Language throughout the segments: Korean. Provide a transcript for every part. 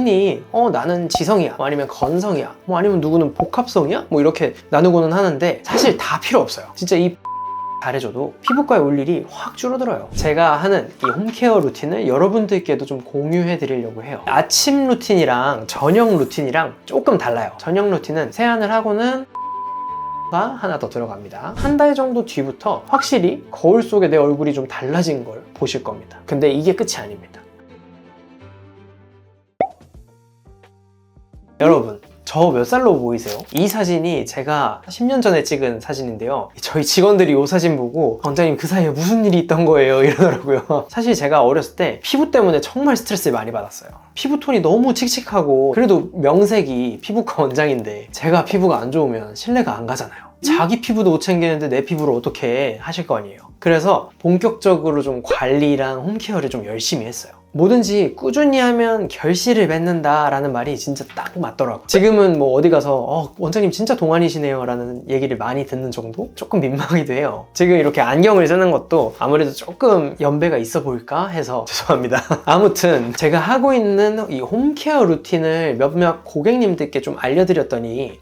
흔히 나는 지성이야, 뭐 아니면 건성이야, 뭐 아니면 누구는 복합성이야, 뭐 이렇게 나누고는 하는데 사실 다 필요 없어요. 진짜 이 잘해줘도 피부과에 올 일이 확 줄어들어요. 제가 하는 이 홈케어 루틴을 여러분들께도 좀 공유해 드리려고 해요. 아침 루틴이랑 저녁 루틴이랑 조금 달라요. 저녁 루틴은 세안을 하고는 하나 더 들어갑니다. 한 달 정도 뒤부터 확실히 거울 속에 내 얼굴이 좀 달라진 걸 보실 겁니다. 근데 이게 끝이 아닙니다. 여러분, 저 몇 살로 보이세요? 이 사진이 제가 10년 전에 찍은 사진인데요. 저희 직원들이 이 사진 보고 원장님 그 사이에 무슨 일이 있던 거예요? 이러더라고요. 사실 제가 어렸을 때 피부 때문에 정말 스트레스를 많이 받았어요. 피부톤이 너무 칙칙하고 그래도 명색이 피부과 원장인데 제가 피부가 안 좋으면 신뢰가 안 가잖아요. 자기 피부도 못 챙기는데 내 피부를 어떻게 하실 거 아니에요. 그래서 본격적으로 좀 관리랑 홈케어를 좀 열심히 했어요. 뭐든지 꾸준히 하면 결실을 맺는다 라는 말이 진짜 딱 맞더라고요. 지금은 뭐 어디 가서 원장님 진짜 동안이시네요 라는 얘기를 많이 듣는 정도? 조금 민망하기도 해요. 지금 이렇게 안경을 쓰는 것도 아무래도 조금 연배가 있어 보일까 해서 죄송합니다. 아무튼 제가 하고 있는 이 홈케어 루틴을 몇몇 고객님들께 좀 알려드렸더니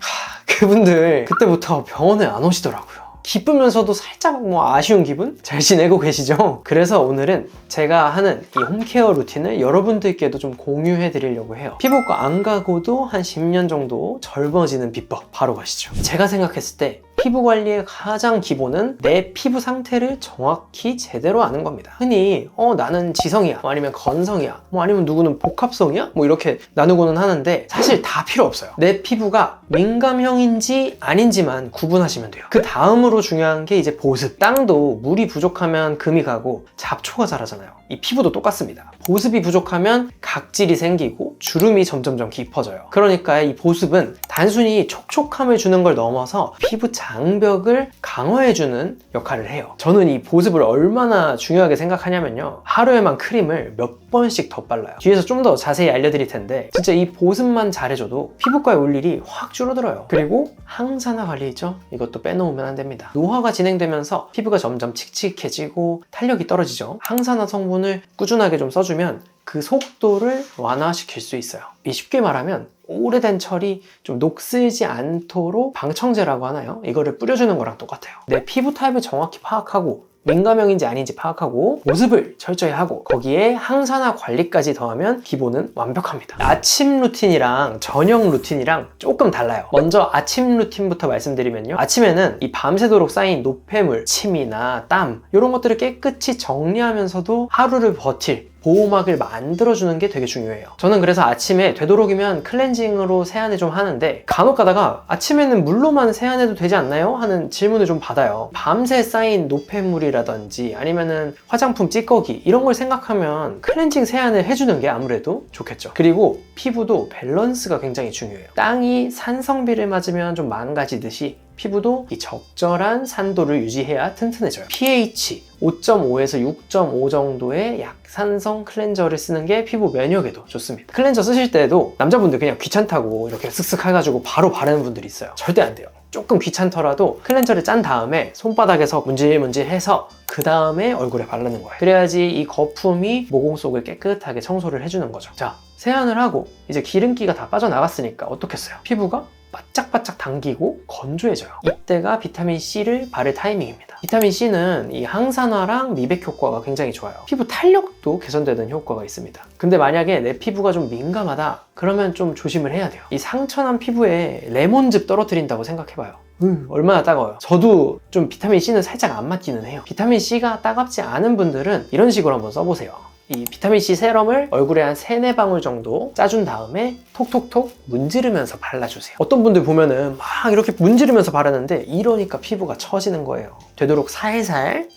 그분들 그때부터 병원에 안 오시더라고요. 기쁘면서도 살짝 아쉬운 기분? 잘 지내고 계시죠? 그래서 오늘은 제가 하는 이 홈케어 루틴을 여러분들께도 좀 공유해 드리려고 해요. 피부과 안 가고도 한 10년 정도 젊어지는 비법 바로 가시죠. 제가 생각했을 때 피부 관리의 가장 기본은 내 피부 상태를 정확히 제대로 아는 겁니다. 흔히 나는 지성이야, 뭐 아니면 건성이야, 뭐 아니면 누구는 복합성이야, 뭐 이렇게 나누고는 하는데 사실 다 필요 없어요. 내 피부가 민감형인지 아닌지만 구분하시면 돼요. 그 다음으로 중요한 게 이제 보습. 땅도 물이 부족하면 금이 가고 잡초가 자라잖아요. 이 피부도 똑같습니다. 보습이 부족하면 각질이 생기고 주름이 점점점 깊어져요. 그러니까 이 보습은 단순히 촉촉함을 주는 걸 넘어서 피부 장벽을 강화해주는 역할을 해요. 저는 이 보습을 얼마나 중요하게 생각하냐면요, 하루에만 크림을 몇 번씩 더 발라요. 뒤에서 좀 더 자세히 알려드릴 텐데 진짜 이 보습만 잘해줘도 피부과에 올 일이 확 줄어들어요. 그리고 항산화 관리 있죠? 이것도 빼놓으면 안 됩니다. 노화가 진행되면서 피부가 점점 칙칙해지고 탄력이 떨어지죠. 항산화 성분을 꾸준하게 좀 써주면 그 속도를 완화시킬 수 있어요. 쉽게 말하면 오래된 철이 좀 녹슬지 않도록 방청제라고 하나요? 이거를 뿌려주는 거랑 똑같아요. 내 피부 타입을 정확히 파악하고 민감형인지 아닌지 파악하고 보습을 철저히 하고 거기에 항산화 관리까지 더하면 기본은 완벽합니다. 아침 루틴이랑 저녁 루틴이랑 조금 달라요. 먼저 아침 루틴부터 말씀드리면요, 아침에는 이 밤새도록 쌓인 노폐물, 침이나 땀 이런 것들을 깨끗이 정리하면서도 하루를 버틸 보호막을 만들어주는 게 되게 중요해요. 저는 그래서 아침에 되도록이면 클렌징으로 세안을 좀 하는데 간혹 가다가 아침에는 물로만 세안해도 되지 않나요? 하는 질문을 좀 받아요. 밤새 쌓인 노폐물이라든지 아니면은 화장품 찌꺼기 이런 걸 생각하면 클렌징 세안을 해주는 게 아무래도 좋겠죠. 그리고 피부도 밸런스가 굉장히 중요해요. 땅이 산성비를 맞으면 좀 망가지듯이 피부도 이 적절한 산도를 유지해야 튼튼해져요. pH 5.5에서 6.5 정도의 약산성 클렌저를 쓰는 게 피부 면역에도 좋습니다. 클렌저 쓰실 때도 남자분들 그냥 귀찮다고 이렇게 쓱쓱 해가지고 바로 바르는 분들이 있어요. 절대 안 돼요. 조금 귀찮더라도 클렌저를 짠 다음에 손바닥에서 문질문질 해서 그 다음에 얼굴에 바르는 거예요. 그래야지 이 거품이 모공 속을 깨끗하게 청소를 해주는 거죠. 자, 세안을 하고 이제 기름기가 다 빠져나갔으니까 어떻겠어요? 피부가 바짝바짝 당기고 건조해져요. 이때가 비타민C를 바를 타이밍입니다. 비타민C는 이 항산화랑 미백 효과가 굉장히 좋아요. 피부 탄력도 개선되는 효과가 있습니다. 근데 만약에 내 피부가 좀 민감하다 그러면 좀 조심을 해야 돼요. 이 상처난 피부에 레몬즙 떨어뜨린다고 생각해봐요. 얼마나 따가워요. 저도 좀 비타민C는 살짝 안 맞기는 해요. 비타민C가 따갑지 않은 분들은 이런 식으로 한번 써보세요. 이 비타민C 세럼을 얼굴에 한 3-4방울 정도 짜준 다음에 톡톡톡 문지르면서 발라주세요. 어떤 분들 보면은 막 이렇게 문지르면서 바르는데 이러니까 피부가 처지는 거예요. 되도록 살살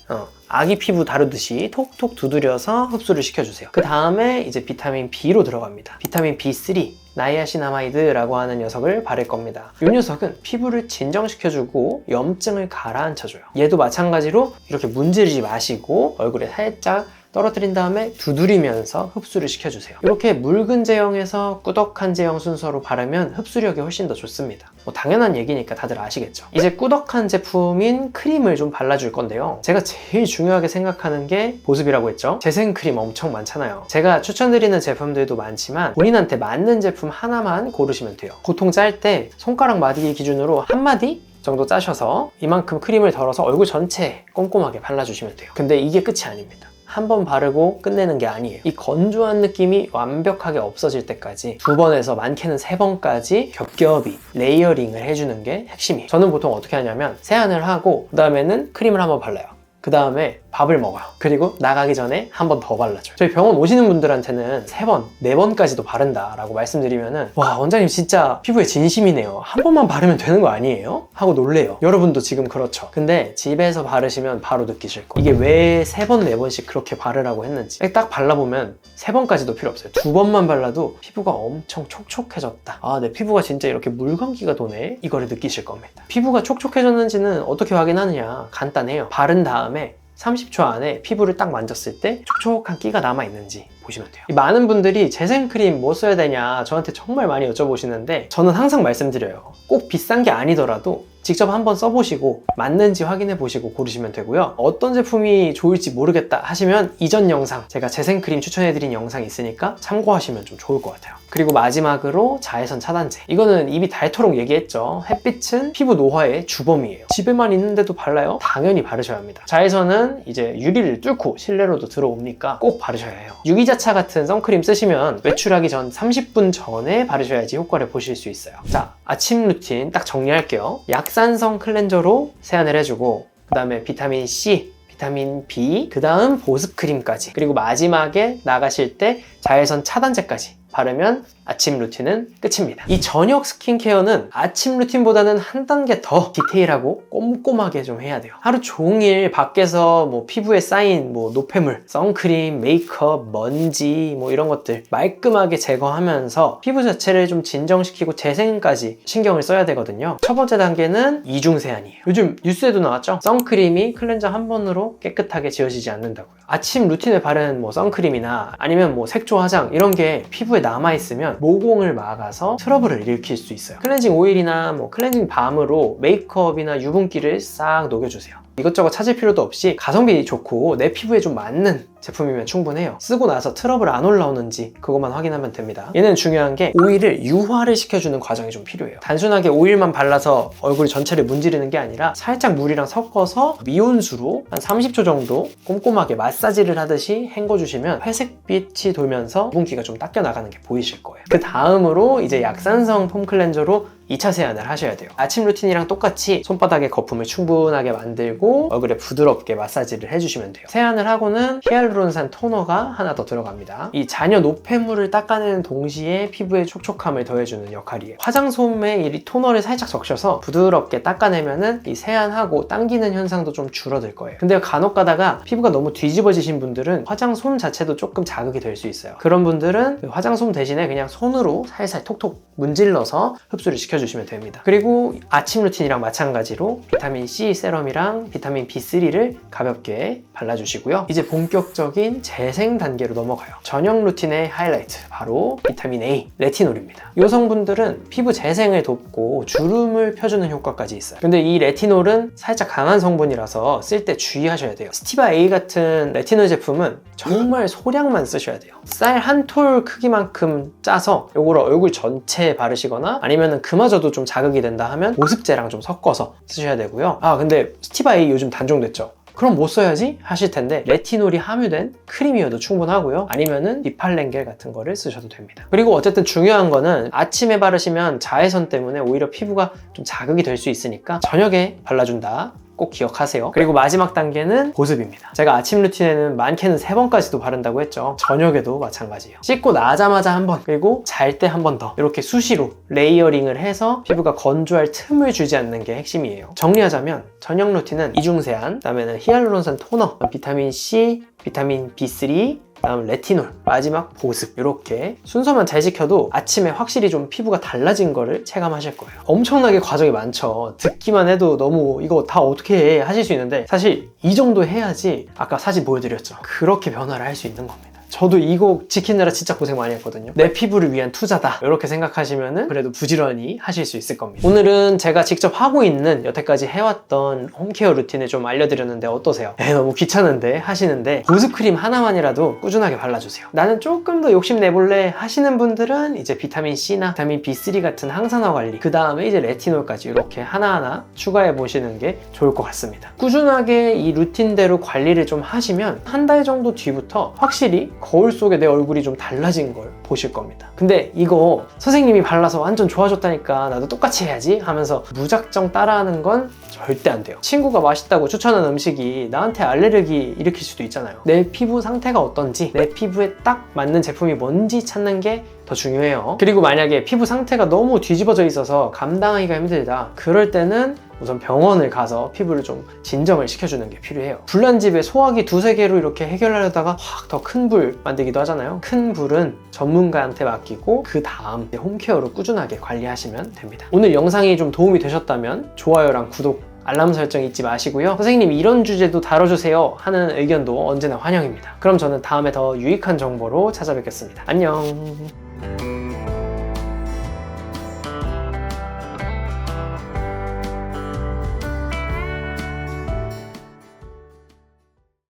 아기 피부 다루듯이 톡톡 두드려서 흡수를 시켜주세요. 그 다음에 이제 비타민 B로 들어갑니다. 비타민 B3 나이아신아마이드라고 하는 녀석을 바를 겁니다. 이 녀석은 피부를 진정시켜주고 염증을 가라앉혀줘요. 얘도 마찬가지로 이렇게 문지르지 마시고 얼굴에 살짝 떨어뜨린 다음에 두드리면서 흡수를 시켜주세요. 이렇게 묽은 제형에서 꾸덕한 제형 순서로 바르면 흡수력이 훨씬 더 좋습니다. 뭐 당연한 얘기니까 다들 아시겠죠. 이제 꾸덕한 제품인 크림을 좀 발라줄 건데요. 제가 제일 중요하게 생각하는 게 보습이라고 했죠. 재생크림 엄청 많잖아요. 제가 추천드리는 제품들도 많지만 본인한테 맞는 제품 하나만 고르시면 돼요. 보통 짤 때 손가락 마디 기준으로 한 마디 정도 짜셔서 이만큼 크림을 덜어서 얼굴 전체에 꼼꼼하게 발라주시면 돼요. 근데 이게 끝이 아닙니다. 한 번 바르고 끝내는 게 아니에요. 이 건조한 느낌이 완벽하게 없어질 때까지 2번에서 많게는 3번까지 겹겹이 레이어링을 해주는 게 핵심이에요. 저는 보통 어떻게 하냐면 세안을 하고 그 다음에는 크림을 한번 발라요. 그 다음에 밥을 먹어요. 그리고 나가기 전에 한 번 더 발라줘요. 저희 병원 오시는 분들한테는 3번, 4번까지도 바른다라고 말씀드리면은 와, 원장님 진짜 피부에 진심이네요. 한 번만 바르면 되는 거 아니에요? 하고 놀래요. 여러분도 지금 그렇죠. 근데 집에서 바르시면 바로 느끼실 거예요. 이게 왜 3번, 4번씩 그렇게 바르라고 했는지 딱 발라보면 3번까지도 필요 없어요. 2번만 발라도 피부가 엄청 촉촉해졌다. 아, 내 피부가 진짜 이렇게 물광기가 도네? 이거를 느끼실 겁니다. 피부가 촉촉해졌는지는 어떻게 확인하느냐? 간단해요. 바른 다음에 30초 안에 피부를 딱 만졌을 때 촉촉한 끼가 남아있는지 보시면 돼요. 많은 분들이 재생크림 뭐 써야 되냐 저한테 정말 많이 여쭤보시는데 저는 항상 말씀드려요. 꼭 비싼 게 아니더라도 직접 한번 써보시고 맞는지 확인해 보시고 고르시면 되고요. 어떤 제품이 좋을지 모르겠다 하시면 이전 영상, 제가 재생크림 추천해드린 영상이 있으니까 참고하시면 좀 좋을 것 같아요. 그리고 마지막으로 자외선 차단제. 이거는 입이 닳도록 얘기했죠. 햇빛은 피부 노화의 주범이에요. 집에만 있는데도 발라요? 당연히 바르셔야 합니다. 자외선은 이제 유리를 뚫고 실내로도 들어오니까 꼭 바르셔야 해요. 유기자차 같은 선크림 쓰시면 외출하기 전 30분 전에 바르셔야지 효과를 보실 수 있어요. 자, 아침 루틴 딱 정리할게요. 약산성 클렌저로 세안을 해주고 그 다음에 비타민 C, 비타민 B, 그 다음 보습크림까지, 그리고 마지막에 나가실 때 자외선 차단제까지 바르면 아침 루틴은 끝입니다. 이 저녁 스킨케어는 아침 루틴보다는 한 단계 더 디테일하고 꼼꼼하게 좀 해야 돼요. 하루 종일 밖에서 뭐 피부에 쌓인 뭐 노폐물, 선크림, 메이크업, 먼지 뭐 이런 것들 말끔하게 제거하면서 피부 자체를 좀 진정시키고 재생까지 신경을 써야 되거든요. 첫 번째 단계는 이중 세안이에요. 요즘 뉴스에도 나왔죠? 선크림이 클렌저 한 번으로 깨끗하게 지워지지 않는다고요. 아침 루틴에 바른 뭐 선크림이나 아니면 뭐 색조 화장 이런 게 피부에 남아있으면 모공을 막아서 트러블을 일으킬 수 있어요. 클렌징 오일이나 뭐 클렌징 밤으로 메이크업이나 유분기를 싹 녹여주세요. 이것저것 찾을 필요도 없이 가성비 좋고 내 피부에 좀 맞는 제품이면 충분해요. 쓰고 나서 트러블 안 올라오는지 그것만 확인하면 됩니다. 얘는 중요한 게 오일을 유화를 시켜주는 과정이 좀 필요해요. 단순하게 오일만 발라서 얼굴 전체를 문지르는 게 아니라 살짝 물이랑 섞어서 미온수로 한 30초 정도 꼼꼼하게 마사지를 하듯이 헹궈주시면 회색빛이 돌면서 유분기가 좀 닦여 나가는 게 보이실 거예요. 그 다음으로 이제 약산성 폼 클렌저로 2차 세안을 하셔야 돼요. 아침 루틴이랑 똑같이 손바닥에 거품을 충분하게 만들고 얼굴에 부드럽게 마사지를 해주시면 돼요. 세안을 하고는 히알루론산 토너가 하나 더 들어갑니다. 이 잔여 노폐물을 닦아내는 동시에 피부에 촉촉함을 더해주는 역할이에요. 화장솜에 이 토너를 살짝 적셔서 부드럽게 닦아내면은 이 세안하고 당기는 현상도 좀 줄어들 거예요. 근데 간혹 가다가 피부가 너무 뒤집어지신 분들은 화장솜 자체도 조금 자극이 될 수 있어요. 그런 분들은 그 화장솜 대신에 그냥 손으로 살살 톡톡 문질러서 흡수를 시켜주시면 됩니다. 그리고 아침 루틴이랑 마찬가지로 비타민 C 세럼이랑 비타민 B3를 가볍게 발라주시고요. 이제 본격적인 재생 단계로 넘어가요. 저녁 루틴의 하이라이트, 바로 비타민 A, 레티놀입니다. 여성분들은 피부 재생을 돕고 주름을 펴주는 효과까지 있어요. 근데 이 레티놀은 살짝 강한 성분이라서 쓸 때 주의하셔야 돼요. 스티바 A 같은 레티놀 제품은 정말 소량만 쓰셔야 돼요. 쌀 한 톨 크기만큼 짜서 이거를 얼굴 전체에 바르시거나 아니면 그마저도 좀 자극이 된다 하면 보습제랑 좀 섞어서 쓰셔야 되고요. 아, 근데 스티바 A 요즘 단종됐죠? 그럼 뭐 써야지? 하실 텐데 레티놀이 함유된 크림이어도 충분하고요. 아니면은 리팔렌겔 같은 거를 쓰셔도 됩니다. 그리고 어쨌든 중요한 거는 아침에 바르시면 자외선 때문에 오히려 피부가 좀 자극이 될 수 있으니까 저녁에 발라준다. 꼭 기억하세요. 그리고 마지막 단계는 보습입니다. 제가 아침 루틴에는 많게는 3번까지도 바른다고 했죠. 저녁에도 마찬가지예요. 씻고 나자마자 한 번, 그리고 잘 때 한 번 더 이렇게 수시로 레이어링을 해서 피부가 건조할 틈을 주지 않는 게 핵심이에요. 정리하자면 저녁 루틴은 이중 세안, 그다음에는 히알루론산 토너, 비타민 C, 비타민 B3, 다음 레티놀, 마지막 보습. 이렇게 순서만 잘 지켜도 아침에 확실히 좀 피부가 달라진 거를 체감하실 거예요. 엄청나게 과정이 많죠. 듣기만 해도 너무 이거 다 어떻게 해 하실 수 있는데 사실 이 정도 해야지 아까 사진 보여드렸죠. 그렇게 변화를 할 수 있는 겁니다. 저도 이거 지키느라 진짜 고생 많이 했거든요. 내 피부를 위한 투자다 이렇게 생각하시면은 그래도 부지런히 하실 수 있을 겁니다. 오늘은 제가 직접 하고 있는 여태까지 해왔던 홈케어 루틴을 좀 알려드렸는데 어떠세요? 너무 귀찮은데 하시는데 보습크림 하나만이라도 꾸준하게 발라주세요. 나는 조금 더 욕심내볼래 하시는 분들은 이제 비타민C나 비타민 B3 같은 항산화 관리, 그 다음에 이제 레티놀까지 이렇게 하나하나 추가해 보시는 게 좋을 것 같습니다. 꾸준하게 이 루틴대로 관리를 좀 하시면 한 달 정도 뒤부터 확실히 거울 속에 내 얼굴이 좀 달라진 걸 보실 겁니다. 근데 이거 선생님이 발라서 완전 좋아졌다니까 나도 똑같이 해야지 하면서 무작정 따라하는 건 절대 안 돼요. 친구가 맛있다고 추천한 음식이 나한테 알레르기 일으킬 수도 있잖아요. 내 피부 상태가 어떤지, 내 피부에 딱 맞는 제품이 뭔지 찾는 게 더 중요해요. 그리고 만약에 피부 상태가 너무 뒤집어져 있어서 감당하기가 힘들다, 그럴 때는 우선 병원을 가서 피부를 좀 진정을 시켜주는 게 필요해요. 불난 집에 소화기 두세 개로 이렇게 해결하려다가 확 더 큰 불 만들기도 하잖아요. 큰 불은 전문가한테 맡기고 그 다음 홈케어로 꾸준하게 관리하시면 됩니다. 오늘 영상이 좀 도움이 되셨다면 좋아요랑 구독, 알람 설정 잊지 마시고요. 선생님 이런 주제도 다뤄주세요 하는 의견도 언제나 환영입니다. 그럼 저는 다음에 더 유익한 정보로 찾아뵙겠습니다. 안녕.